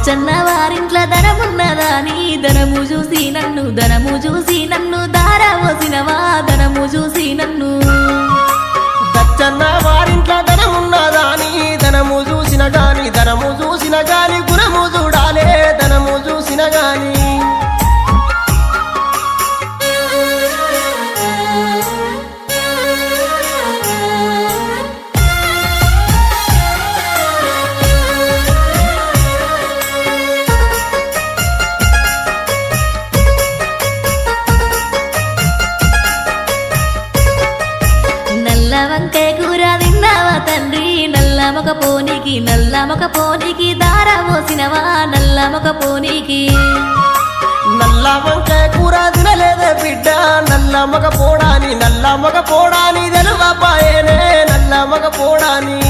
లచ్చన్న వారింట్ల ధనమున్నదాని ధనము చూసి నన్ను దారవోసినవా ధనము చూసి నన్ను లచ్చన్న వారింట్ల ధనమున్నదాని ధనము చూసిన గాని గుణము చూడాలే ధనము చూసిన గాని వంకాయ కూర తిన్నావా తండ్రి నల్లమొక పోనీకి దారవోసినవా నల్లమొక పోనీకి నల్ల వంకాయ కూర తినలేదే బిడ్డ నల్ల మగ పోడాని తెలువపాయనే నల్ల మగ పోడాని